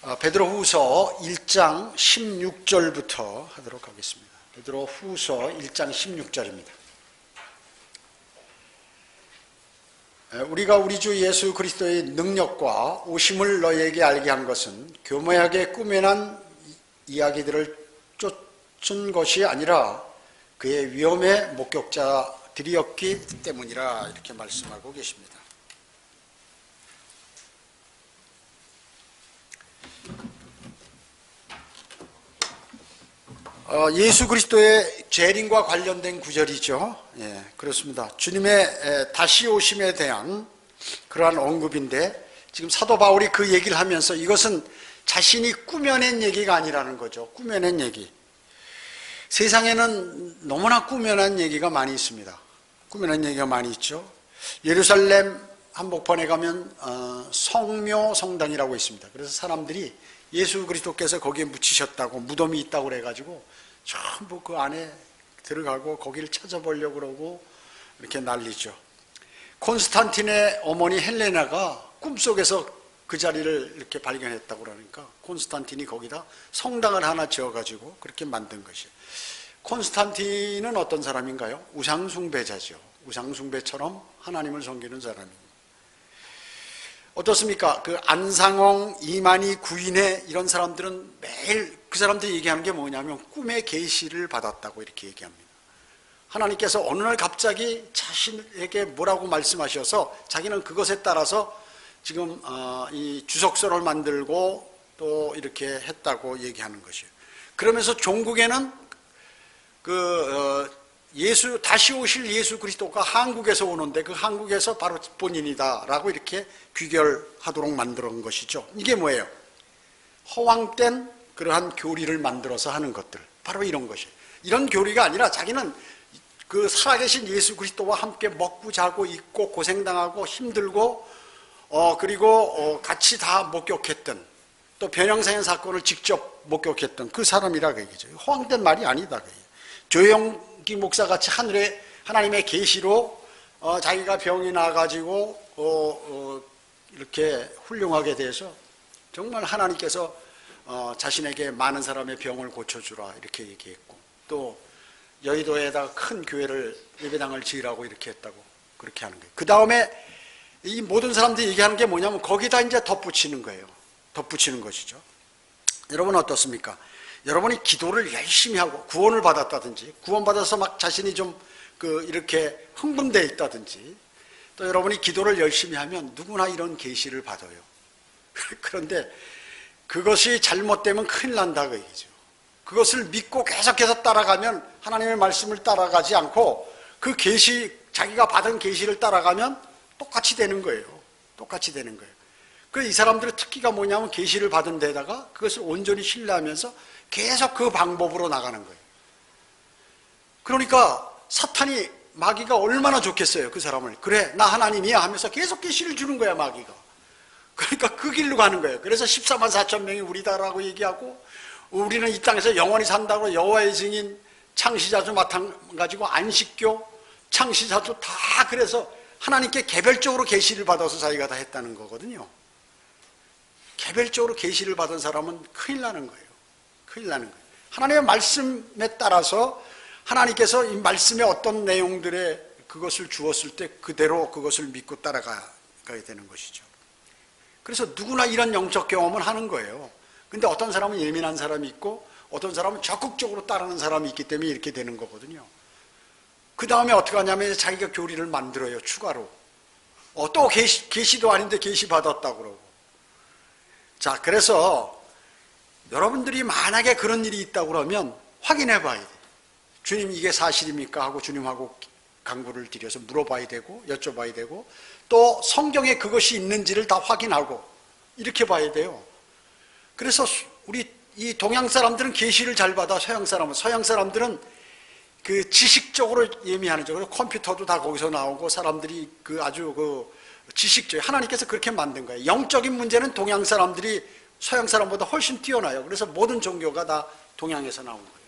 베드로후서 1장 16절부터 하도록 하겠습니다. 베드로후서 1장 16절입니다. 우리가 우리 주 예수 그리스도의 능력과 오심을 너희에게 알게 한 것은 교묘하게 꾸며난 이야기들을 쫓은 것이 아니라 그의 위엄의 목격자들이었기 때문이라, 이렇게 말씀하고 계십니다. 예수 그리스도의 재림과 관련된 구절이죠. 예, 그렇습니다. 주님의 다시 오심에 대한 그러한 언급인데, 지금 사도 바울이 그 얘기를 하면서 이것은 자신이 꾸며낸 얘기가 아니라는 거죠. 꾸며낸 얘기. 세상에는 너무나 꾸며낸 얘기가 많이 있습니다. 꾸며낸 얘기가 많이 있죠. 예루살렘 한복판에 가면 성묘 성당이라고 있습니다. 그래서 사람들이 예수 그리스도께서 거기에 묻히셨다고, 무덤이 있다고 그래가지고 전부 그 안에 들어가고 거기를 찾아보려고 그러고 이렇게 난리죠. 콘스탄틴의 어머니 헬레나가 꿈속에서 그 자리를 이렇게 발견했다고 그러니까 콘스탄틴이 거기다 성당을 하나 지어가지고 그렇게 만든 것이에요. 콘스탄틴은 어떤 사람인가요? 우상숭배자죠. 우상숭배처럼 하나님을 섬기는 사람입니다. 어떻습니까? 그 안상홍, 이만희, 구인회 이런 사람들은 매일 그 사람들이 얘기하는 게 뭐냐면 꿈의 계시를 받았다고 이렇게 얘기합니다. 하나님께서 어느 날 갑자기 자신에게 뭐라고 말씀하셔서 자기는 그것에 따라서 지금 이 주석서를 만들고 또 이렇게 했다고 얘기하는 것이에요. 그러면서 종국에는 다시 오실 예수 그리스도가 한국에서 오는데 그 한국에서 바로 본인이다라고 이렇게 귀결하도록 만든 것이죠. 이게 뭐예요? 허황된 그러한 교리를 만들어서 하는 것들, 바로 이런 것이에요. 이런 교리가 아니라 자기는 그 살아계신 예수 그리스도와 함께 먹고 자고 있고 고생당하고 힘들고 그리고 같이 다 목격했던, 또 변형사형 사건을 직접 목격했던 그 사람이라 그 얘기죠. 허황된 말이 아니다 그 얘기예요. 조영기 목사같이 하나님의 계시로 자기가 병이 나가지고 이렇게 훌륭하게 돼서 정말 하나님께서 자신에게 많은 사람의 병을 고쳐주라 이렇게 얘기했고, 또 여의도에다가 큰 교회를, 예배당을 지으라고 이렇게 했다고 그렇게 하는 거예요. 그 다음에 이 모든 사람들이 얘기하는 게 뭐냐면 거기다 이제 덧붙이는 거예요. 덧붙이는 것이죠. 여러분 어떻습니까? 여러분이 기도를 열심히 하고 구원을 받았다든지, 구원받아서 막 자신이 좀 이렇게 흥분되어 있다든지, 또 여러분이 기도를 열심히 하면 누구나 이런 계시를 받아요. 그런데 그것이 잘못되면 큰일 난다 그 얘기죠. 그것을 믿고 계속해서 따라가면, 하나님의 말씀을 따라가지 않고 그 계시, 자기가 받은 계시를 따라가면 똑같이 되는 거예요. 똑같이 되는 거예요. 그래서 이 사람들의 특기가 뭐냐면 계시를 받은 데다가 그것을 온전히 신뢰하면서 계속 그 방법으로 나가는 거예요. 그러니까 사탄이, 마귀가 얼마나 좋겠어요 그 사람을. 그래 나 하나님이야 하면서 계속 계시를 주는 거야 마귀가. 그러니까 그 길로 가는 거예요. 그래서 14만 4천 명이 우리다라고 얘기하고, 우리는 이 땅에서 영원히 산다고, 여호와의 증인, 창시자도 마찬가지고 안식교, 창시자도 다 그래서 하나님께 개별적으로 계시를 받아서 자기가 다 했다는 거거든요. 개별적으로 계시를 받은 사람은 큰일 나는 거예요. 큰일 나는 거예요. 하나님의 말씀에 따라서 하나님께서 이 말씀의 어떤 내용들에 그것을 주었을 때 그대로 그것을 믿고 따라가야 되는 것이죠. 그래서 누구나 이런 영적 경험을 하는 거예요. 근데 어떤 사람은 예민한 사람이 있고 어떤 사람은 적극적으로 따르는 사람이 있기 때문에 이렇게 되는 거거든요. 그 다음에 어떻게 하냐면 자기가 교리를 만들어요. 추가로. 또 계시도 아닌데 계시 받았다고 그러고. 자, 그래서 여러분들이 만약에 그런 일이 있다고 그러면 확인해 봐야 돼요. 주님 이게 사실입니까? 하고 주님하고 간구를 드려서 물어봐야 되고 여쭤봐야 되고, 또 성경에 그것이 있는지를 다 확인하고 이렇게 봐야 돼요. 그래서 우리 이 동양 사람들은 계시를 잘 받아. 서양 사람들은 그 지식적으로 예민하죠. 그래서 컴퓨터도 다 거기서 나오고 사람들이 아주 지식적, 하나님께서 그렇게 만든 거예요. 영적인 문제는 동양 사람들이 서양 사람보다 훨씬 뛰어나요. 그래서 모든 종교가 다 동양에서 나온 거예요.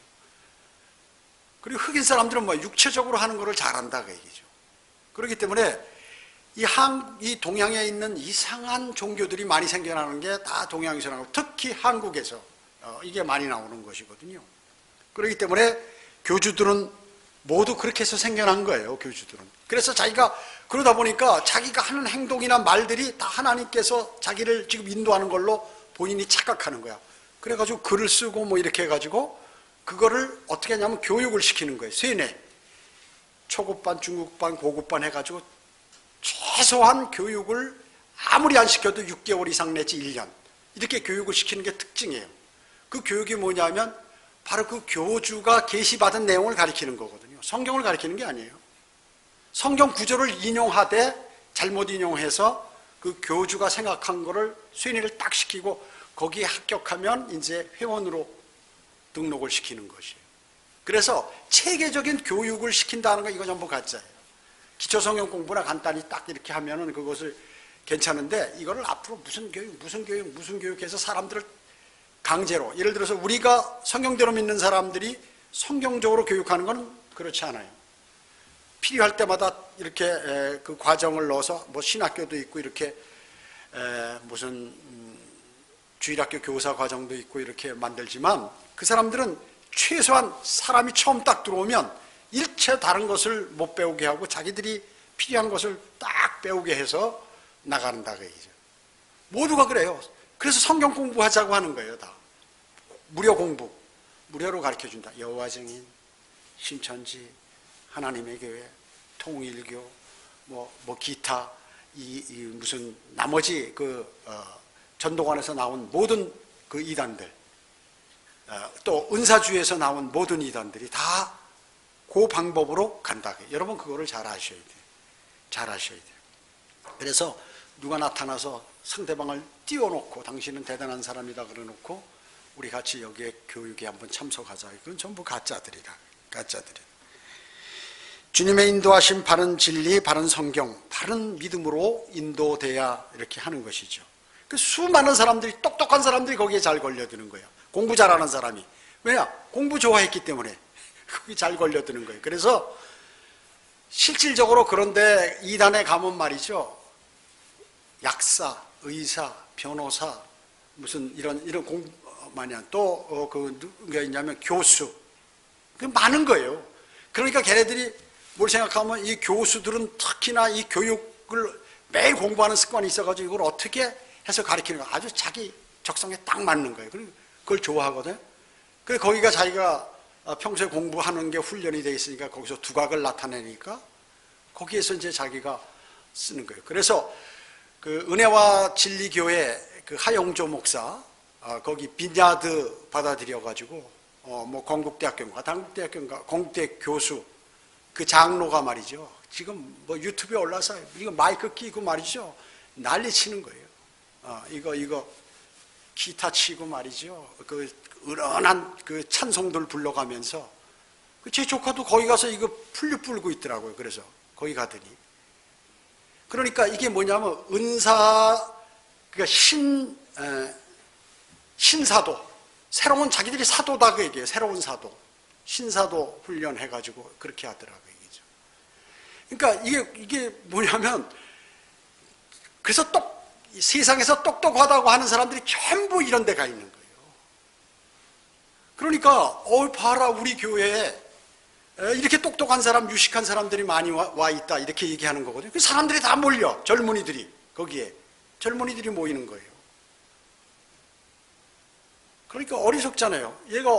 그리고 흑인 사람들은 육체적으로 하는 거를 잘한다 그 얘기죠. 그렇기 때문에 이 동양에 있는 이상한 종교들이 많이 생겨나는 게 다 동양에서 나오고, 특히 한국에서 이게 많이 나오는 것이거든요. 그렇기 때문에 교주들은 모두 그렇게 해서 생겨난 거예요, 교주들은. 그래서 자기가 그러다 보니까 자기가 하는 행동이나 말들이 다 하나님께서 자기를 지금 인도하는 걸로 본인이 착각하는 거야. 그래가지고 글을 쓰고 뭐 이렇게 해가지고 그거를 어떻게 하냐면 교육을 시키는 거예요. 세뇌. 초급반, 중급반, 고급반 해가지고 최소한 교육을 아무리 안 시켜도 6개월 이상 내지 1년. 이렇게 교육을 시키는 게 특징이에요. 그 교육이 뭐냐면 바로 그 교주가 계시받은 내용을 가르치는 거거든요. 성경을 가르치는 게 아니에요. 성경 구절을 인용하되 잘못 인용해서 그 교주가 생각한 거를 쇠뇌를 딱 시키고 거기에 합격하면 이제 회원으로 등록을 시키는 것이에요. 그래서 체계적인 교육을 시킨다는 거 이거 전부 가짜예요. 기초성경 공부나 간단히 딱 이렇게 하면은 그것을 괜찮은데 이거를 앞으로 무슨 교육 해서 사람들을 강제로, 예를 들어서 우리가 성경대로 믿는 사람들이 성경적으로 교육하는 건 그렇지 않아요. 필요할 때마다 이렇게 그 과정을 넣어서 뭐 신학교도 있고 이렇게 무슨 주일학교 교사 과정도 있고 이렇게 만들지만 그 사람들은 최소한 사람이 처음 딱 들어오면 일체 다른 것을 못 배우게 하고 자기들이 필요한 것을 딱 배우게 해서 나간다 그 얘기죠. 모두가 그래요. 그래서 성경 공부하자고 하는 거예요. 다 무료 공부, 무료로 가르쳐준다. 여호와 증인, 신천지, 하나님의 교회, 통일교, 뭐 기타 무슨 나머지 전도관에서 나온 모든 그 이단들, 또 은사주에서 나온 모든 이단들이 다 그 방법으로 간다. 여러분 그거를 잘 아셔야 돼요. 잘 아셔야 돼요. 그래서 누가 나타나서 상대방을 띄워놓고 당신은 대단한 사람이다 그래놓고 우리 같이 여기에 교육에 한번 참석하자. 이건 전부 가짜들이다. 가짜들이다. 주님의 인도하신 바른 진리, 바른 성경, 바른 믿음으로 인도돼야 이렇게 하는 것이죠. 그 수많은 사람들이, 똑똑한 사람들이 거기에 잘 걸려드는 거예요. 공부 잘하는 사람이. 왜냐? 공부 좋아했기 때문에 거기 잘 걸려드는 거예요. 그래서 실질적으로 그런데 이단에 가면 말이죠. 약사, 의사, 변호사, 무슨 이런 마냥 또 누가 있냐면 교수. 그 많은 거예요. 그러니까 걔네들이 뭘 생각하면 이 교수들은 특히나 이 교육을 매일 공부하는 습관이 있어가지고 이걸 어떻게 해서 가르치는 거 아주 자기 적성에 딱 맞는 거예요. 그걸 좋아하거든. 그래서 거기가 자기가 평소에 공부하는 게 훈련이 돼 있으니까 거기서 두각을 나타내니까 거기에서 이제 자기가 쓰는 거예요. 그래서 그 은혜와 진리교회 그 하영조 목사 거기 빈야드 받아들여가지고 뭐 건국대학교인가 단국대학교인가 건국대 교수 그 장로가 말이죠. 지금 뭐 유튜브에 올라서 이거 마이크 끼고 말이죠. 난리 치는 거예요. 이거 기타 치고 말이죠. 그 은은한 그 찬송들 불러가면서 제 조카도 거기 가서 이거 풀려 불고 있더라고요. 그래서 거기 가더니 그러니까 이게 뭐냐면 은사 그러니까 신사도 새로운 자기들이 사도다 그 얘기예요. 새로운 사도 신사도 훈련해가지고 그렇게 하더라고요. 얘기죠. 그러니까 이게 뭐냐면 그래서 세상에서 똑똑하다고 하는 사람들이 전부 이런 데 가 있는 거예요. 그러니까 봐라 우리 교회에 이렇게 똑똑한 사람, 유식한 사람들이 많이 와 있다 이렇게 얘기하는 거거든요. 그 사람들이 다 몰려. 젊은이들이 거기에 젊은이들이 모이는 거예요. 그러니까 어리석잖아요. 얘가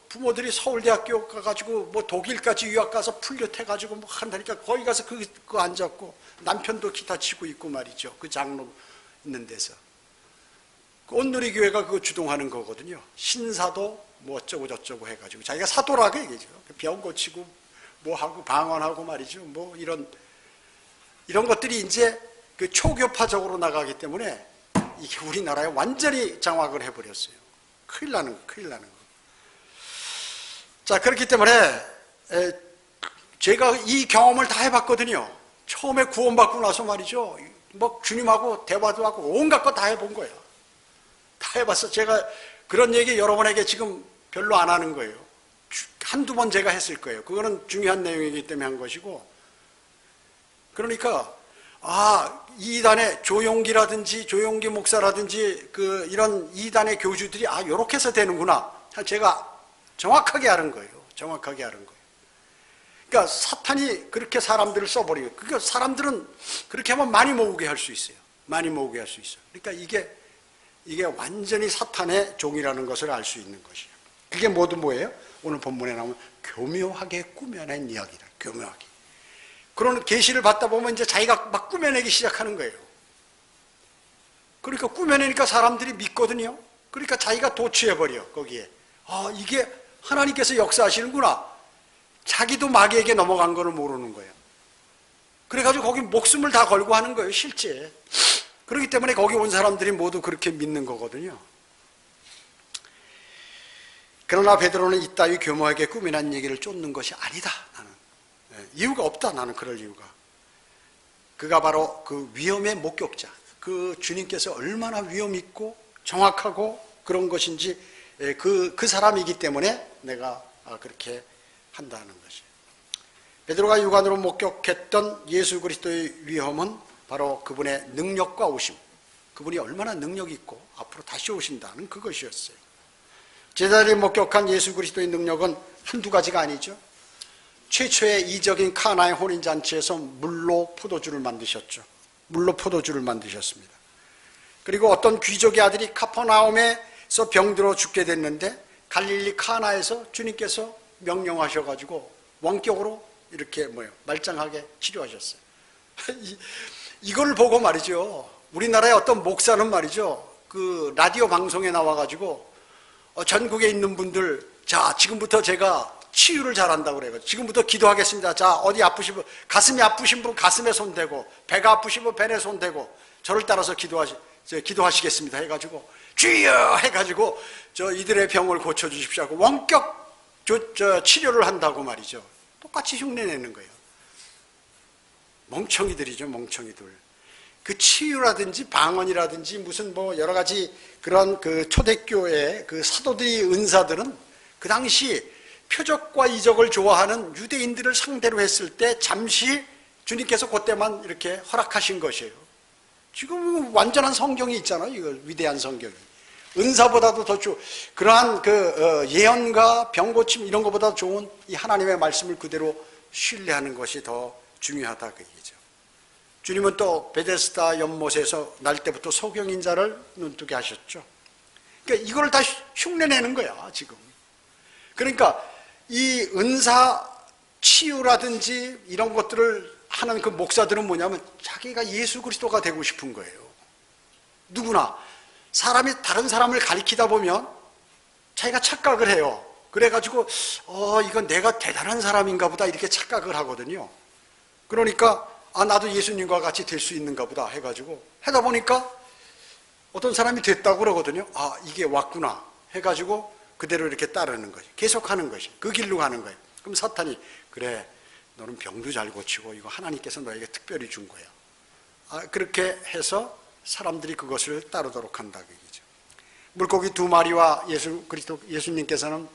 부모들이 서울대학교 가가지고 뭐 독일까지 유학 가서 풀려태가지고 뭐 한다니까 거기 가서 그거 앉았고 남편도 기타 치고 있고 말이죠. 그 장로 있는 데서. 온누리교회가 그거 주동하는 거거든요. 신사도 뭐 어쩌고 저쩌고 해가지고 자기가 사도라고 얘기죠. 병 고치고 뭐 하고 방언하고 말이죠. 뭐 이런 것들이 이제 그 초교파적으로 나가기 때문에 이게 우리나라에 완전히 장악을 해버렸어요. 큰일 나는 거. 자, 그렇기 때문에 제가 이 경험을 다 해봤거든요. 처음에 구원받고 나서 말이죠. 뭐 주님하고 대화도 하고 온갖 거 다 해본 거예요. 다 해봤어. 제가 그런 얘기 여러분에게 지금 별로 안 하는 거예요. 한두 번 제가 했을 거예요. 그거는 중요한 내용이기 때문에 한 것이고. 그러니까 이단의 조용기라든지 조용기 목사라든지 이런 이단의 교주들이 요렇게 해서 되는구나. 제가 정확하게 아는 거예요. 정확하게 아는 거예요. 그러니까 사탄이 그렇게 사람들을 써버리고, 그러니까 사람들은 그렇게 하면 많이 모으게 할 수 있어요. 많이 모으게 할 수 있어요. 그러니까 이게 완전히 사탄의 종이라는 것을 알 수 있는 것이에요. 그게 모두 뭐예요? 오늘 본문에 나오면 교묘하게 꾸며낸 이야기다. 교묘하게. 그런 계시를 받다 보면 이제 자기가 막 꾸며내기 시작하는 거예요. 그러니까 꾸며내니까 사람들이 믿거든요. 그러니까 자기가 도취해버려, 거기에. 이게 하나님께서 역사하시는구나. 자기도 마귀에게 넘어간 거를 모르는 거예요. 그래가지고 거기 목숨을 다 걸고 하는 거예요, 실제. 그렇기 때문에 거기 온 사람들이 모두 그렇게 믿는 거거든요. 그러나 베드로는 이따위 교묘하게 꾸며낸 얘기를 쫓는 것이 아니다. 나는 이유가 없다. 나는 그럴 이유가. 그가 바로 그 위험의 목격자, 그 주님께서 얼마나 위험 있고 정확하고 그런 것인지 그 사람이기 때문에 내가 그렇게 한다는 것이에요. 베드로가 육안으로 목격했던 예수 그리스도의 위험은 바로 그분의 능력과 오심, 그분이 얼마나 능력이 있고 앞으로 다시 오신다는 그것이었어요. 제자들이 목격한 예수 그리스도의 능력은 한두 가지가 아니죠. 최초의 이적인 카나의 혼인잔치에서 물로 포도주를 만드셨죠. 물로 포도주를 만드셨습니다. 그리고 어떤 귀족의 아들이 카퍼나움에서 병들어 죽게 됐는데 갈릴리 카나에서 주님께서 명령하셔가지고 원격으로 이렇게 말짱하게 치료하셨어요. 이걸 보고 말이죠. 우리나라의 어떤 목사는 말이죠. 그 라디오 방송에 나와가지고 전국에 있는 분들, 자, 지금부터 제가 치유를 잘한다고 그래요. 지금부터 기도하겠습니다. 자, 어디 아프신 분, 가슴이 아프신 분 가슴에 손 대고, 배가 아프신 분 배에 손 대고, 저를 따라서 기도하시겠습니다. 해가지고, 주여! 해가지고, 이들의 병을 고쳐주십시오 하고, 원격 치료를 한다고 말이죠. 똑같이 흉내내는 거예요. 멍청이들이죠, 멍청이들. 그 치유라든지 방언이라든지 무슨 여러 가지 그런 그 초대교회 그 사도들이 은사들은 그 당시 표적과 이적을 좋아하는 유대인들을 상대로 했을 때 잠시 주님께서 그때만 이렇게 허락하신 것이에요. 지금 완전한 성경이 있잖아요. 이거 위대한 성경이. 은사보다도 더 그러한 예언과 병고침 이런 것보다 좋은 이 하나님의 말씀을 그대로 신뢰하는 것이 더 중요하다 그 얘기죠. 주님은 또 베데스다 연못에서 날 때부터 소경인자를 눈뜨게 하셨죠. 그러니까 이걸 다 흉내내는 거야 지금. 그러니까 이 은사 치유라든지 이런 것들을 하는 그 목사들은 뭐냐면 자기가 예수 그리스도가 되고 싶은 거예요. 누구나 사람이 다른 사람을 가리키다 보면 자기가 착각을 해요. 그래가지고 이건 내가 대단한 사람인가 보다 이렇게 착각을 하거든요. 그러니까 나도 예수님과 같이 될 수 있는가 보다 해가지고 하다 보니까 어떤 사람이 됐다고 그러거든요. 이게 왔구나 해가지고 그대로 이렇게 따르는 거지. 계속하는 것이. 그 길로 가는 거예요. 그럼 사탄이 그래 너는 병도 잘 고치고 이거 하나님께서 너에게 특별히 준 거야. 그렇게 해서 사람들이 그것을 따르도록 한다 그 얘기죠. 물고기 2마리와 예수님께서는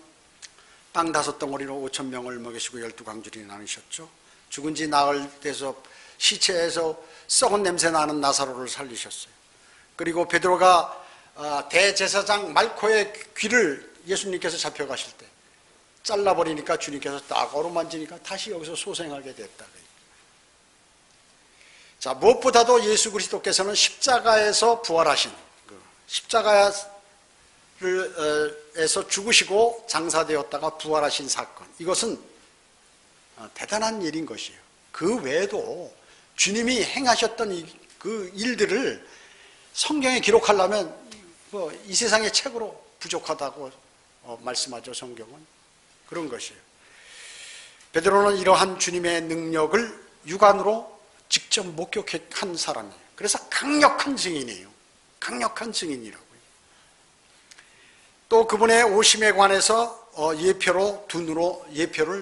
빵 5덩어리로 5,000명을 먹이시고 12광주리 나누셨죠. 죽은 지 나흘 돼서 시체에서 썩은 냄새 나는 나사로를 살리셨어요. 그리고 베드로가 대제사장 말코의 귀를 예수님께서 잡혀가실 때 잘라버리니까 주님께서 딱 어루만지니까 다시 여기서 소생하게 됐다. 자, 무엇보다도 예수 그리스도께서는 십자가에서 부활하신 십자가에서 죽으시고 장사되었다가 부활하신 사건, 이것은 대단한 일인 것이에요. 그 외에도 주님이 행하셨던 그 일들을 성경에 기록하려면 이 세상의 책으로 부족하다고 말씀하죠. 성경은 그런 것이에요. 베드로는 이러한 주님의 능력을 육안으로 직접 목격한 사람이에요. 그래서 강력한 증인이에요. 강력한 증인이라고요. 또 그분의 오심에 관해서 예표를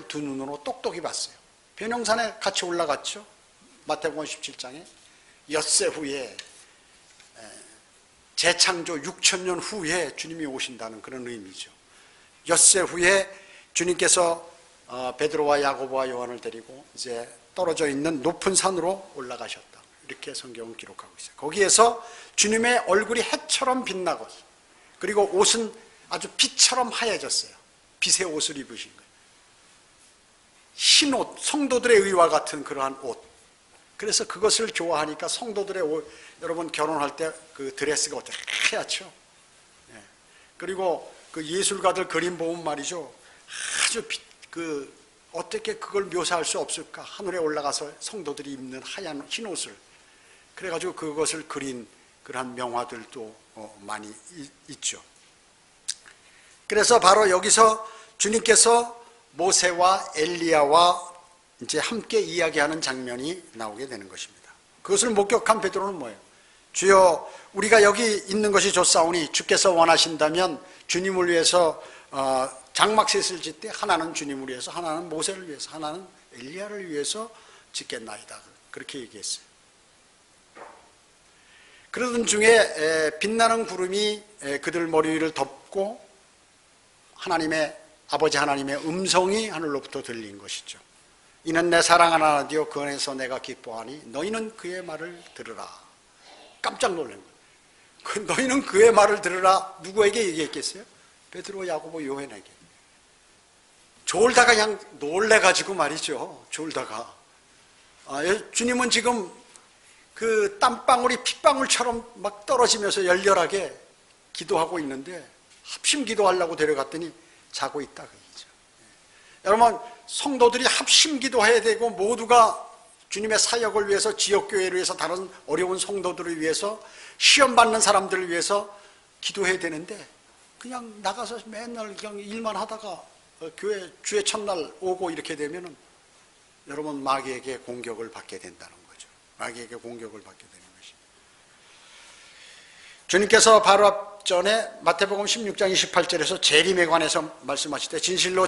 두 눈으로 똑똑히 봤어요. 변형산에 같이 올라갔죠. 마태복음 17장에 엿새 후에 재창조 6,000년 후에 주님이 오신다는 그런 의미죠. 엿새 후에 주님께서 베드로와 야고보와 요한을 데리고 이제 떨어져 있는 높은 산으로 올라가셨다. 이렇게 성경은 기록하고 있어요. 거기에서 주님의 얼굴이 해처럼 빛나고 그리고 옷은 아주 빛처럼 하얘졌어요. 빛의 옷을 입으신 거예요. 흰 옷, 성도들의 의와 같은 그러한 옷. 그래서 그것을 좋아하니까 성도들의 옷, 여러분 결혼할 때 그 드레스가 어떻게 하얗죠? 예. 그리고 그 예술가들 그림 보면 말이죠. 아주 어떻게 그걸 묘사할 수 없을까? 하늘에 올라가서 성도들이 입는 하얀 흰 옷을. 그래가지고 그것을 그린 그러한 명화들도 많이 있죠. 그래서 바로 여기서 주님께서 모세와 엘리야와 이제 함께 이야기하는 장면이 나오게 되는 것입니다. 그것을 목격한 베드로는 뭐예요? 주여, 우리가 여기 있는 것이 좋사오니 주께서 원하신다면 주님을 위해서 장막셋을 짓되 하나는 주님을 위해서, 하나는 모세를 위해서, 하나는 엘리야를 위해서 짓겠나이다. 그렇게 얘기했어요. 그러던 중에 빛나는 구름이 그들 머리 위를 덮고 아버지 하나님의 음성이 하늘로부터 들린 것이죠. 이는 내 사랑하는 아들이요 그 안에서 내가 기뻐하니 너희는 그의 말을 들으라. 깜짝 놀란 거예요. 너희는 그의 말을 들으라. 누구에게 얘기했겠어요? 베드로, 야고보, 요한에게. 졸다가 그냥 놀래가지고 말이죠. 졸다가. 주님은 지금 그 땀방울이 핏방울처럼 막 떨어지면서 열렬하게 기도하고 있는데 합심 기도하려고 데려갔더니 자고 있다 그 얘기죠. 여러분, 성도들이 합심 기도해야 되고 모두가 주님의 사역을 위해서, 지역교회를 위해서, 다른 어려운 성도들을 위해서, 시험 받는 사람들을 위해서 기도해야 되는데 그냥 나가서 맨날 그냥 일만 하다가 교회 주의 첫날 오고 이렇게 되면은 여러분 마귀에게 공격을 받게 된다는 거죠. 마귀에게 공격을 받게 되는 것입니다. 주님께서 바로 앞전에 마태복음 16장 28절에서 재림에 관해서 말씀하실 때 진실로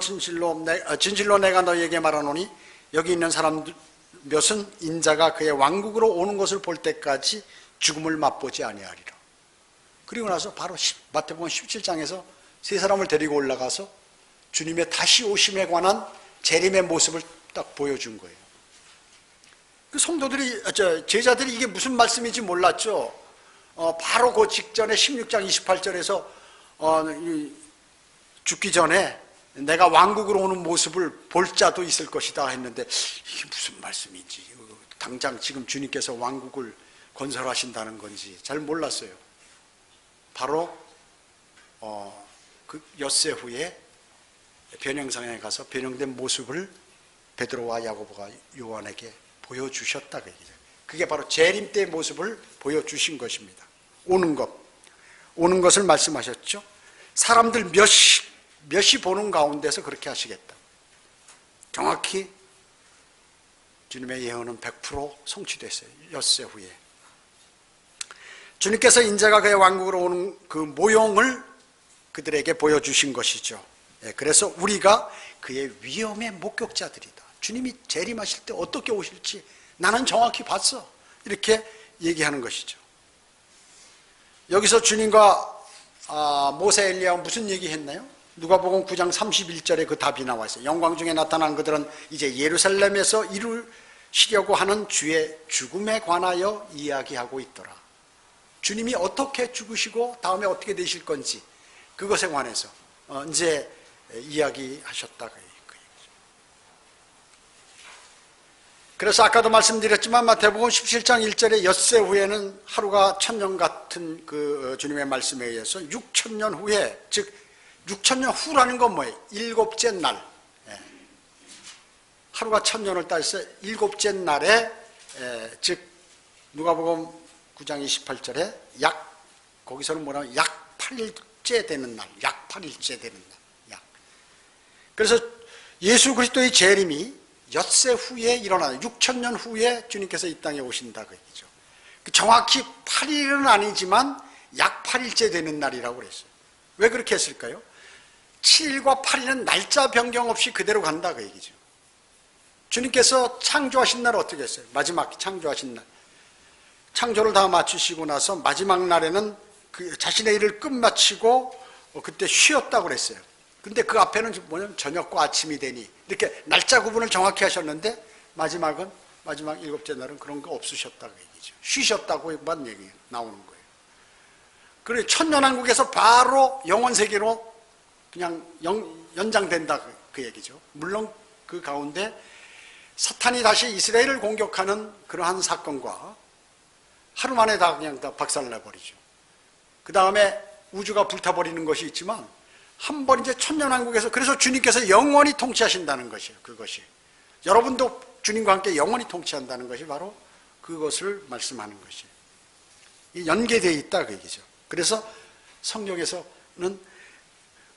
내가 너희에게 말하노니 여기 있는 사람 몇은 인자가 그의 왕국으로 오는 것을 볼 때까지 죽음을 맛보지 아니하리라. 그리고 나서 바로 마태복음 17장에서 세 사람을 데리고 올라가서 주님의 다시 오심에 관한 재림의 모습을 딱 보여준 거예요. 그 제자들이 이게 무슨 말씀인지 몰랐죠. 바로 그 직전에 16장 28절에서 죽기 전에 내가 왕국으로 오는 모습을 볼 자도 있을 것이다 했는데 이게 무슨 말씀인지, 당장 지금 주님께서 왕국을 건설하신다는 건지 잘 몰랐어요. 바로 그 엿새 후에 변형상에 가서 변형된 모습을 베드로와 야고보가 요한에게 보여주셨다 그 얘기죠. 그게 바로 재림 때의 모습을 보여주신 것입니다. 오는 것을 말씀하셨죠. 사람들 몇이 보는 가운데서 그렇게 하시겠다. 정확히 주님의 예언은 100% 성취됐어요. 엿새 후에 주님께서 인자가 그의 왕국으로 오는 그 모형을 그들에게 보여주신 것이죠. 그래서 우리가 그의 위엄의 목격자들이다. 주님이 재림하실 때 어떻게 오실지 나는 정확히 봤어. 이렇게 얘기하는 것이죠. 여기서 주님과 모세, 엘리야와 무슨 얘기했나요? 누가복음 9장 31절에 그 답이 나와 있어요. 영광 중에 나타난 그들은 이제 예루살렘에서 이루시려고 하는 주의 죽음에 관하여 이야기하고 있더라. 주님이 어떻게 죽으시고 다음에 어떻게 되실 건지 그것에 관해서 이제 이야기하셨다. 그래서 아까도 말씀드렸지만 마태복음 17장 1절에 엿새 후에는 하루가 천년 같은 그 주님의 말씀에 의해서 6천년 후에, 즉 6천년 후라는 건 뭐예요? 일곱째 날. 하루가 천년을 따져서 일곱째 날에, 즉 누가복음 9장 28절에 거기서는 뭐라면 약 8일째 되는 날, 약 8일째 되는 날. 그래서 예수 그리스도의 재림이 엿새 후에 일어나요. 6천년 후에 주님께서 이 땅에 오신다 그 얘기죠. 정확히 8일은 아니지만 약 8일째 되는 날이라고 그랬어요. 왜 그렇게 했을까요? 7일과 8일은 날짜 변경 없이 그대로 간다 그 얘기죠. 주님께서 창조하신 날 어떻게 했어요? 마지막 창조하신 날. 창조를 다 마치시고 나서 마지막 날에는 그 자신의 일을 끝마치고 그때 쉬었다고 그랬어요. 근데 그 앞에는 뭐냐면 저녁과 아침이 되니 이렇게 날짜 구분을 정확히 하셨는데 마지막 일곱째 날은 그런 거 없으셨다고 얘기해요. 얘기죠. 쉬셨다고만 얘기 나오는 거예요. 그리고 천년왕국에서 바로 영원세계로 그냥 연장된다 그 얘기죠. 물론 그 가운데 사탄이 다시 이스라엘을 공격하는 그러한 사건과 하루 만에 다 그냥 다 박살나버리죠. 그 다음에 우주가 불타버리는 것이 있지만 한 번 이제 천년왕국에서, 그래서 주님께서 영원히 통치하신다는 것이에요. 그것이 여러분도 주님과 함께 영원히 통치한다는 것이 바로 그것을 말씀하는 것이에요. 연계되어 있다 그 얘기죠. 그래서 성경에서는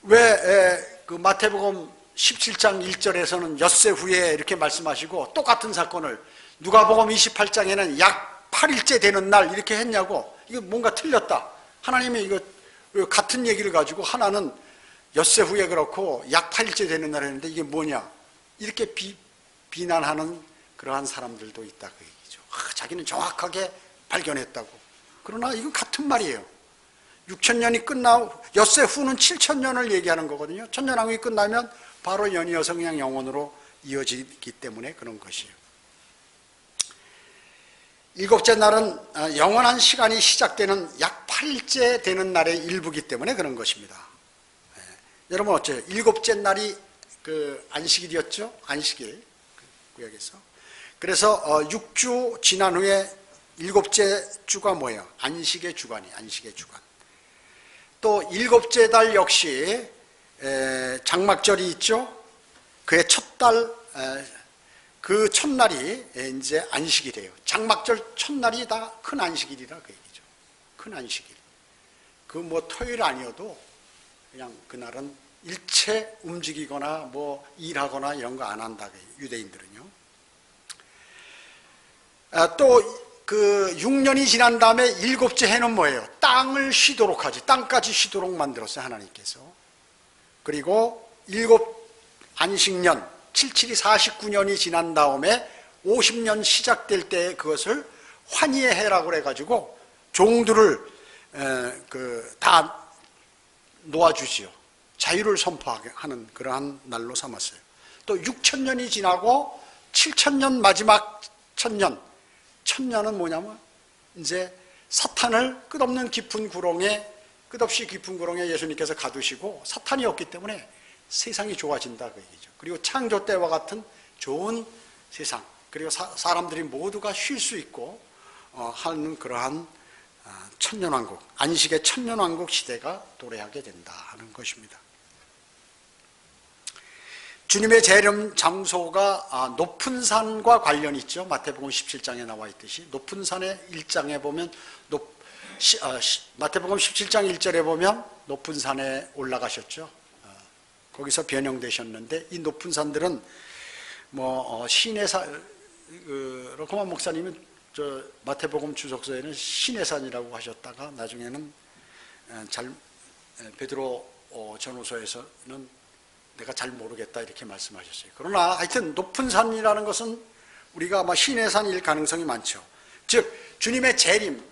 왜 그 마태복음 17장 1절에서는 엿새 후에 이렇게 말씀하시고 똑같은 사건을 누가복음 28장에는 약 8일째 되는 날 이렇게 했냐고. 이거 뭔가 틀렸다. 하나님이 이거 같은 얘기를 가지고 하나는 엿새 후에 그렇고 약 8일째 되는 날 했는데 이게 뭐냐 이렇게 비난하는 그러한 사람들도 있다 그 얘기죠. 자기는 정확하게 발견했다고. 그러나 이건 같은 말이에요. 6천년이 끝나고 엿새 후는 7천년을 얘기하는 거거든요. 천년왕국이 끝나면 바로 연이어서 그냥 영원으로 이어지기 때문에 그런 것이에요. 일곱째 날은 영원한 시간이 시작되는 약 8일째 되는 날의 일부기 때문에 그런 것입니다. 여러분 어째요? 일곱째 날이 그 안식일이었죠? 안식일 구약에서. 그래서 6주 지난 후에 일곱째 주가 뭐예요? 안식의 주간이 안식의 주간. 또 일곱째 달 역시 장막절이 있죠. 그의 첫 달 그 첫날이 이제 안식일이에요. 장막절 첫날이 다 큰 안식일이라 그 얘기죠. 큰 안식일. 그 뭐 토요일 아니어도 그냥 그날은 일체 움직이거나 뭐 일하거나 이런 거 안 한다. 유대인들은요. 또 그 6년이 지난 다음에 일곱째 해는 뭐예요? 땅을 쉬도록 하지. 땅까지 쉬도록 만들었어요, 하나님께서. 그리고 일곱 안식년 77이 49년이 지난 다음에 50년 시작될 때 그것을 환희의 해라고 해가지고 종들을 다 놓아주지요. 자유를 선포하게 하는 그러한 날로 삼았어요. 또 6천년이 지나고 7천년 마지막 천년. 천년은 뭐냐면 이제 사탄을 끝없는 깊은 구렁에, 끝없이 깊은 구렁에 예수님께서 가두시고 사탄이 없기 때문에 세상이 좋아진다 그 얘기죠. 그리고 창조 때와 같은 좋은 세상, 그리고 사람들이 모두가 쉴 수 있고 하는 그러한 천년왕국, 안식의 천년왕국 시대가 도래하게 된다 하는 것입니다. 주님의 재림 장소가 높은 산과 관련이 있죠. 마태복음 17장에 나와 있듯이 높은 산의 1장에 보면 마태복음 17장 1절에 보면 높은 산에 올라가셨죠. 거기서 변형되셨는데 이 높은 산들은 뭐 시내산, 로코만 목사님은 저 마태복음 주석서에는 시내산이라고 하셨다가 나중에는 베드로 전후서에서는 내가 잘 모르겠다 이렇게 말씀하셨어요. 그러나 하여튼 높은 산이라는 것은 우리가 아마 시내산일 가능성이 많죠. 즉 주님의 재림,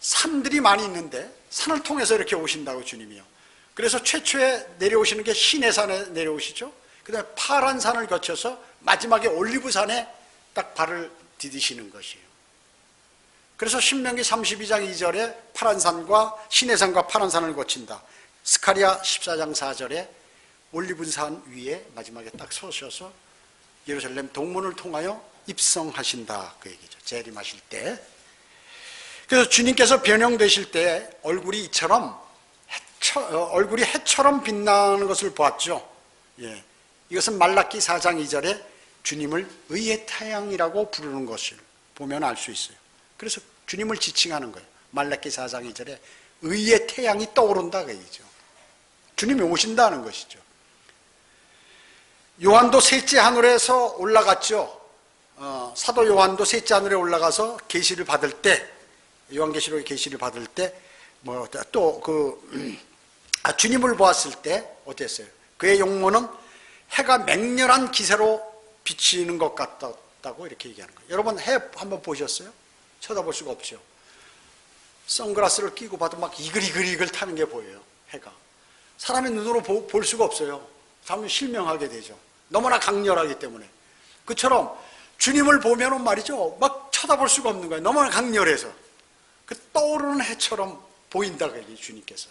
산들이 많이 있는데 산을 통해서 이렇게 오신다고 주님이요. 그래서 최초에 내려오시는 게 시내산에 내려오시죠. 그 다음에 파란 산을 거쳐서 마지막에 올리브산에 딱 발을 디디시는 것이에요. 그래서 신명기 32장 2절에 파란 산과 시내산과 파란 산을 거친다. 스가랴 14장 4절에 올리브산 위에 마지막에 딱 서셔서 예루살렘 동문을 통하여 입성하신다 그 얘기죠. 재림하실 때. 그래서 주님께서 변형되실 때 얼굴이 이처럼 얼굴이 해처럼 빛나는 것을 보았죠. 예. 이것은 말라기 4장 2절에 주님을 의의 태양이라고 부르는 것을 보면 알 수 있어요. 그래서 주님을 지칭하는 거예요. 말라기 4장 2절에 의의 태양이 떠오른다 그 얘기죠. 주님이 오신다는 것이죠. 요한도 셋째 하늘에서 올라갔죠. 사도 요한도 셋째 하늘에 올라가서 계시를 받을 때, 요한계시록의 계시를 받을 때, 주님을 보았을 때 어땠어요? 그의 용모는 해가 맹렬한 기세로 비치는 것 같다고 이렇게 얘기하는 거예요. 여러분 해 한번 보셨어요? 쳐다볼 수가 없죠. 선글라스를 끼고 봐도 막 이글이글 타는 게 보여요. 해가. 사람의 눈으로 볼 수가 없어요. 사람은 실명하게 되죠. 너무나 강렬하기 때문에. 그처럼 주님을 보면은 말이죠. 막 쳐다볼 수가 없는 거예요. 너무 강렬해서. 그 떠오르는 해처럼 보인다 그게 주님께서.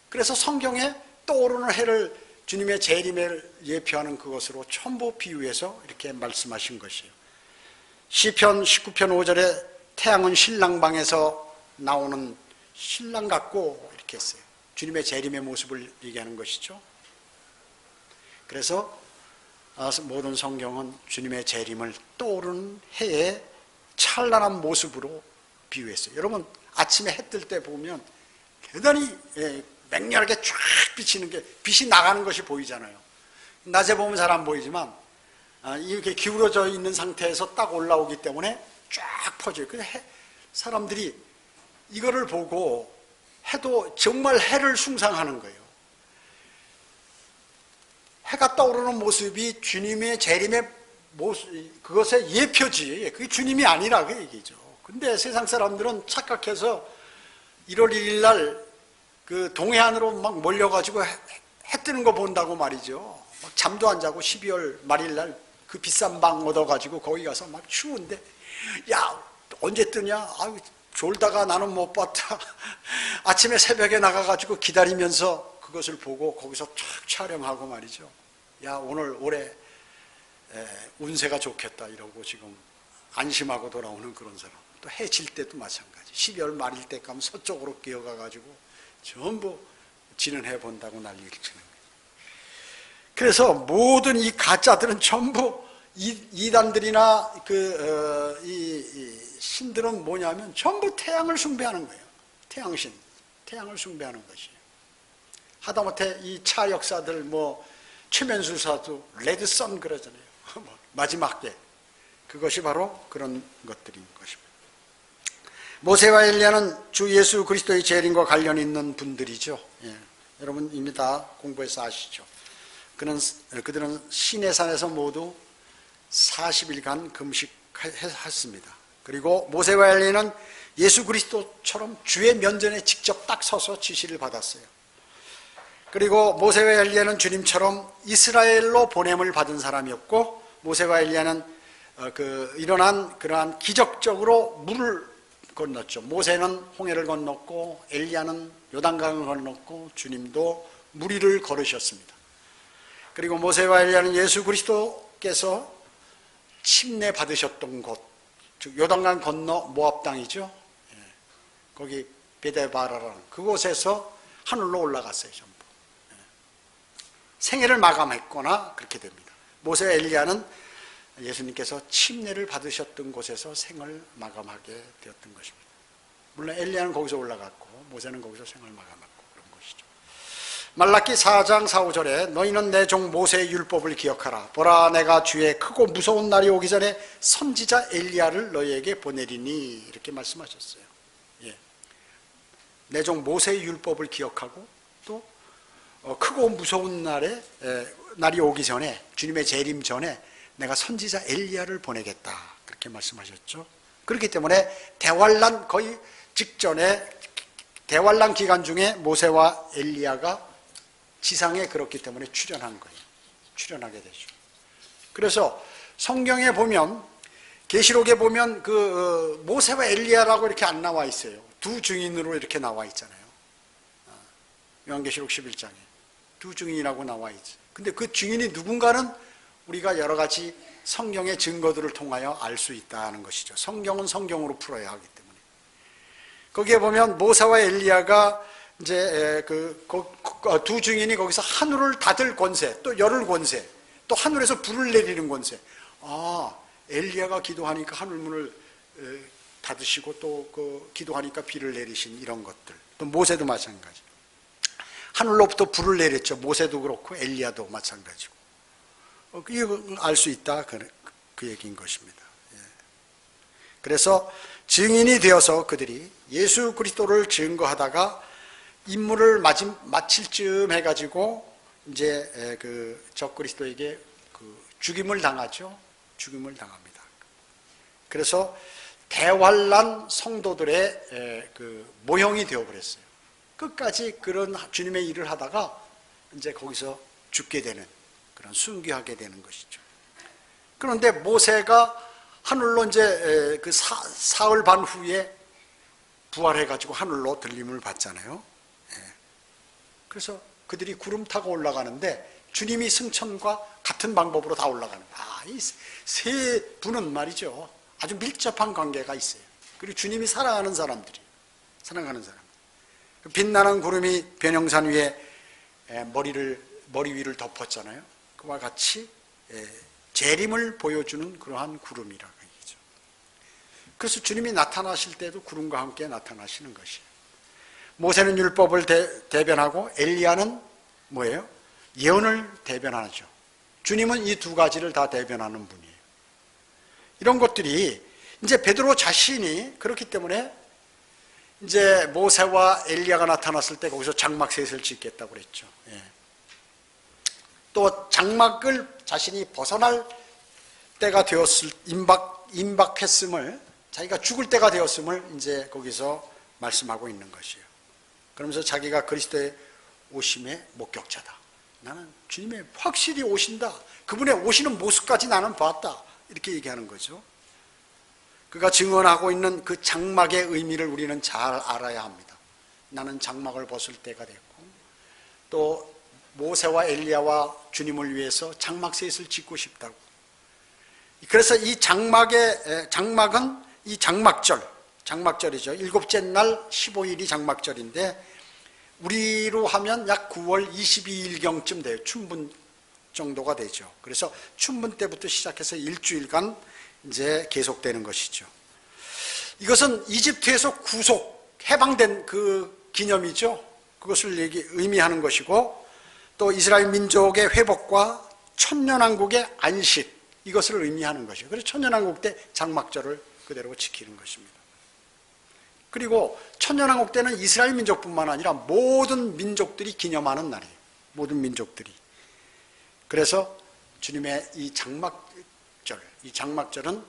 그래서 성경에 떠오르는 해를 주님의 재림을 예표하는 그것으로 전부 비유해서 이렇게 말씀하신 것이에요. 시편 19편 5절에 태양은 신랑방에서 나오는 신랑 같고 이렇게 했어요. 주님의 재림의 모습을 얘기하는 것이죠. 그래서 모든 성경은 주님의 재림을 떠오르는 해의 찬란한 모습으로 비유했어요. 여러분 아침에 해 뜰 때 보면 대단히 맹렬하게 쫙 비치는 게 빛이 나가는 것이 보이잖아요. 낮에 보면 잘 안 보이지만 이렇게 기울어져 있는 상태에서 딱 올라오기 때문에 쫙 퍼져요. 그래서 사람들이 이거를 보고 해도 정말 해를 숭상하는 거예요. 해가 떠오르는 모습이 주님의 재림의 모습, 그것의 예표지. 그게 주님이 아니라 그 얘기죠. 근데 세상 사람들은 착각해서 1월 1일 날 그 동해안으로 막 몰려가지고 해 뜨는 거 본다고 말이죠. 막 잠도 안 자고 12월 말일 날 그 비싼 방 얻어가지고 거기 가서 막 추운데, 야, 언제 뜨냐? 아유, 졸다가 나는 못 봤다. 아침에 새벽에 나가가지고 기다리면서 그것을 보고 거기서 쫙 촬영하고 말이죠. 야, 올해 운세가 좋겠다 이러고 지금 안심하고 돌아오는 그런 사람. 또 해 질 때도 마찬가지. 12월 말일 때 가면 서쪽으로 기어가가지고 전부 지는 해 본다고 난리를 치는 거예요. 그래서 모든 이 가짜들은 전부 이단들이나 이 신들은 뭐냐면 전부 태양을 숭배하는 거예요. 태양신, 태양을 숭배하는 것이에요. 하다못해 이 차 역사들 최면술사도 레드선 그러잖아요. 마지막 때 그것이 바로 그런 것들인 것입니다. 모세와 엘리야는 주 예수 그리스도의 재림과 관련 있는 분들이죠. 여러분 이미 다 공부해서 아시죠. 그들은 시내산에서 모두 40일간 금식했습니다. 그리고 모세와 엘리야는 예수 그리스도처럼 주의 면전에 직접 딱 서서 지시를 받았어요. 그리고 모세와 엘리야는 주님처럼 이스라엘로 보냄을 받은 사람이었고, 모세와 엘리야는 일어난 그러한 기적적으로 물을 건넜죠. 모세는 홍해를 건넜고 엘리야는 요단강을 건넜고 주님도 물 위를 걸으셨습니다. 그리고 모세와 엘리야는 예수 그리스도께서 침례 받으셨던 곳, 즉 요단강 건너 모압 땅이죠. 거기 베데바라라는 그곳에서 하늘로 올라갔어요. 전부 생애를 마감했거나 그렇게 됩니다. 모세와 엘리야는 예수님께서 침례를 받으셨던 곳에서 생을 마감하게 되었던 것입니다. 물론 엘리야는 거기서 올라갔고 모세는 거기서 생을 마감했고 그런 것이죠. 말라기 4장 4, 5절에 너희는 내 종 모세의 율법을 기억하라. 보라, 내가 주의 크고 무서운 날이 오기 전에 선지자 엘리야를 너희에게 보내리니, 이렇게 말씀하셨어요. 내 종 모세의 율법을 기억하고 또 크고 무서운 날이 오기 전에, 주님의 재림 전에 내가 선지자 엘리야를 보내겠다, 그렇게 말씀하셨죠. 그렇기 때문에 대환란 거의 직전에 대환란 기간 중에 모세와 엘리야가 지상에 그렇기 때문에 출현한 거예요. 출현하게 되죠. 그래서 성경에 보면, 계시록에 보면 모세와 엘리야라고 이렇게 안 나와 있어요. 두 증인으로 이렇게 나와 있잖아요. 요한계시록 11장에 두 증인이라고 나와 있죠. 근데 그 증인이 누군가는 우리가 여러 가지 성경의 증거들을 통하여 알 수 있다는 것이죠. 성경은 성경으로 풀어야 하기 때문에. 거기에 보면 모세와 엘리야가 이제 두 증인이 거기서 하늘을 닫을 권세, 또 열을 권세, 또 하늘에서 불을 내리는 권세. 엘리야가 기도하니까 하늘문을 닫으시고 또 기도하니까 비를 내리신 이런 것들. 또 모세도 마찬가지. 하늘로부터 불을 내렸죠. 모세도 그렇고 엘리야도 마찬가지고. 이걸 알 수 있다, 그 얘기인 것입니다. 그래서 증인이 되어서 그들이 예수 그리스도를 증거하다가 임무를 마칠 쯤 해가지고 이제 적그리스도에게 죽임을 당하죠. 죽임을 당합니다. 그래서 대환란 성도들의 모형이 되어버렸어요. 끝까지 그런 주님의 일을 하다가 이제 거기서 죽게 되는, 그런 순교하게 되는 것이죠. 그런데 모세가 하늘로 이제 그 사흘 반 후에 부활해가지고 하늘로 들림을 받잖아요. 그래서 그들이 구름 타고 올라가는데 주님이 승천과 같은 방법으로 다 올라가는 거예요. 이 세 분은 말이죠, 아주 밀접한 관계가 있어요. 그리고 주님이 사랑하는 사람들이, 사랑하는 사람. 빛나는 구름이 변형산 위에 머리 위를 덮었잖아요. 그와 같이 재림을 보여주는 그러한 구름이라고 얘기죠. 그래서 주님이 나타나실 때도 구름과 함께 나타나시는 것이에요. 모세는 율법을 대변하고 엘리야는 뭐예요? 예언을 대변하죠. 주님은 이 두 가지를 다 대변하는 분이에요. 이런 것들이 이제 베드로 자신이 그렇기 때문에 이제 모세와 엘리야가 나타났을 때 거기서 장막셋을 짓겠다고 그랬죠. 또 장막을 자신이 벗어날 때가 되었을, 임박했음을, 자기가 죽을 때가 되었음을 이제 거기서 말씀하고 있는 것이에요. 그러면서 자기가 그리스도의 오심의 목격자다. 나는 주님의 확실히 오신다. 그분의 오시는 모습까지 나는 봤다. 이렇게 얘기하는 거죠. 그가 증언하고 있는 그 장막의 의미를 우리는 잘 알아야 합니다. 나는 장막을 벗을 때가 됐고, 또 모세와 엘리야와 주님을 위해서 장막셋을 짓고 싶다고. 그래서 이 장막은 이 장막절이죠. 일곱째 날 15일이 장막절인데 우리로 하면 약 9월 22일경쯤 돼요. 춘분 정도가 되죠. 그래서 춘분 때부터 시작해서 일주일간 이제 계속되는 것이죠. 이것은 이집트에서 해방된 그 기념이죠. 그것을 의미하는 것이고, 또 이스라엘 민족의 회복과 천년왕국의 안식, 이것을 의미하는 것이에요. 그래서 천년왕국 때 장막절을 그대로 지키는 것입니다. 그리고 천년왕국 때는 이스라엘 민족뿐만 아니라 모든 민족들이 기념하는 날이에요. 모든 민족들이. 그래서 주님의 이 장막절은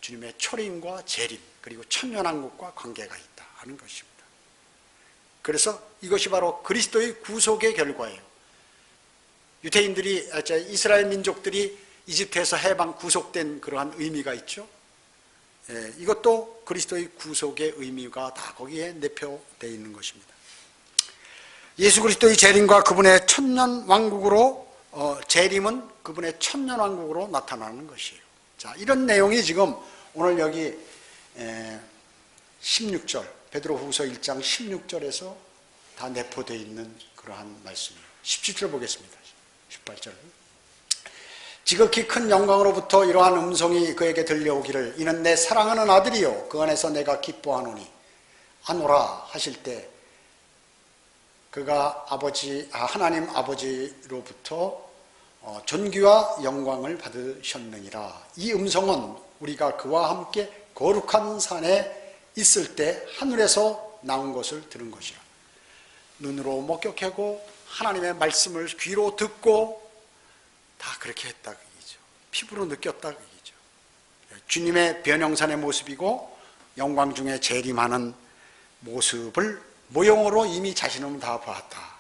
주님의 초림과 재림, 그리고 천년왕국과 관계가 있다 하는 것입니다. 그래서 이것이 바로 그리스도의 구속의 결과예요. 이스라엘 민족들이 이집트에서 구속된 그러한 의미가 있죠. 이것도 그리스도의 구속의 의미가 다 거기에 내포되어 있는 것입니다. 예수 그리스도의 재림과 그분의 천년왕국으로, 재림은 그분의 천년왕국으로 나타나는 것이에요. 자, 이런 내용이 지금 오늘 여기 16절, 베드로후서 1장 16절에서 다 내포되어 있는 그러한 말씀이에요. 17절 보겠습니다. 18절. 지극히 큰 영광으로부터 이러한 음성이 그에게 들려오기를, 이는 내 사랑하는 아들이요 그 안에서 내가 기뻐하노니, 아노라 하실 때 그가 하나님 아버지로부터 존귀와 영광을 받으셨느니라. 이 음성은 우리가 그와 함께 거룩한 산에 있을 때 하늘에서 나온 것을 들은 것이라. 눈으로 목격하고 하나님의 말씀을 귀로 듣고 다 그렇게 했다 그 얘기죠. 피부로 느꼈다 그 얘기죠. 주님의 변형산의 모습이고 영광 중에 재림하는 모습을 모형으로 이미 자신은 다 봤다.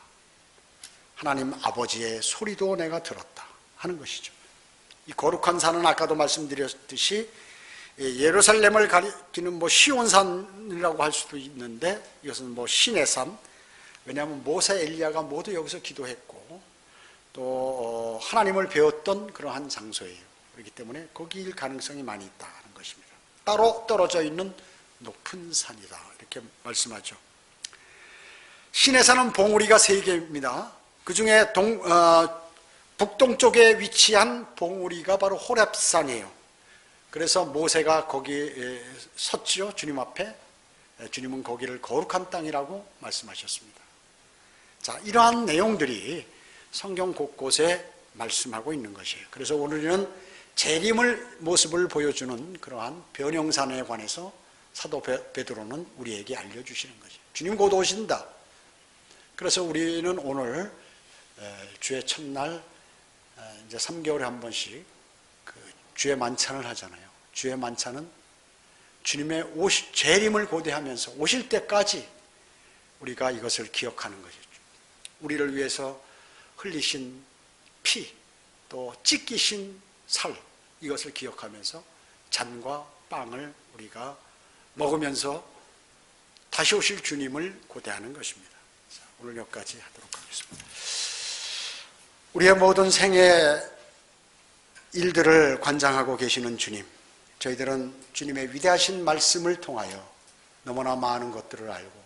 하나님 아버지의 소리도 내가 들었다 하는 것이죠. 이 거룩한 산은 아까도 말씀드렸듯이 예루살렘을 가리키는 시온산이라고 할 수도 있는데, 이것은 신의 산. 왜냐하면 모세, 엘리야가 모두 여기서 기도했고 또 하나님을 배웠던 그러한 장소예요. 그렇기 때문에 거기일 가능성이 많이 있다는 것입니다. 따로 떨어져 있는 높은 산이다 이렇게 말씀하죠. 신의 산은 봉우리가 3개입니다. 그 중에 북동쪽에 위치한 봉우리가 바로 호렙산이에요. 그래서 모세가 거기에 섰지요. 주님 앞에. 주님은 거기를 거룩한 땅이라고 말씀하셨습니다. 자, 이러한 내용들이 성경 곳곳에 말씀하고 있는 것이에요. 그래서 오늘은 재림을 모습을 보여주는 그러한 변형산에 관해서 사도 베드로는 우리에게 알려주시는 거죠. 주님 곧 오신다. 그래서 우리는 오늘 주의 첫날 이제 3개월에 한 번씩 그 주의 만찬을 하잖아요. 주의 만찬은 주님의 재림을 고대하면서 오실 때까지 우리가 이것을 기억하는 것이죠. 우리를 위해서 흘리신 피, 또 찢기신 살, 이것을 기억하면서 잔과 빵을 우리가 먹으면서 다시 오실 주님을 고대하는 것입니다. 자, 오늘 여기까지 하도록 하겠습니다. 우리의 모든 생애 일들을 관장하고 계시는 주님, 저희들은 주님의 위대하신 말씀을 통하여 너무나 많은 것들을 알고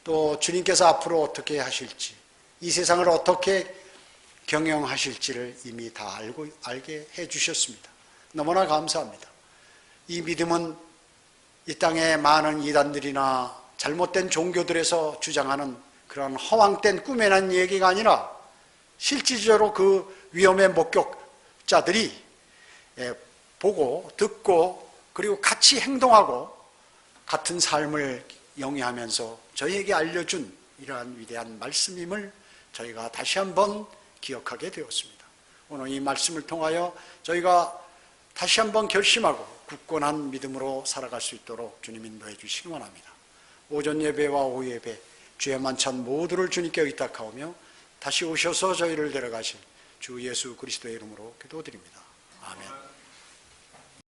또 주님께서 앞으로 어떻게 하실지, 이 세상을 어떻게 경영하실지를 이미 다 알게 해주셨습니다. 너무나 감사합니다. 이 믿음은 이 땅의 많은 이단들이나 잘못된 종교들에서 주장하는 그런 허황된 꿈에 난 얘기가 아니라 실질적으로 그 위험의 목격자들이 보고 듣고 그리고 같이 행동하고 같은 삶을 영위하면서 저희에게 알려준 이러한 위대한 말씀임을 저희가 다시 한번 기억하게 되었습니다. 오늘 이 말씀을 통하여 저희가 다시 한번 결심하고 굳건한 믿음으로 살아갈 수 있도록 주님 인도해 주시기 원합니다. 오전 예배와 오후 예배 주의 만찬 모두를 주님께 의탁하오며 다시 오셔서 저희를 데려가신 주 예수 그리스도의 이름으로 기도드립니다. 아멘.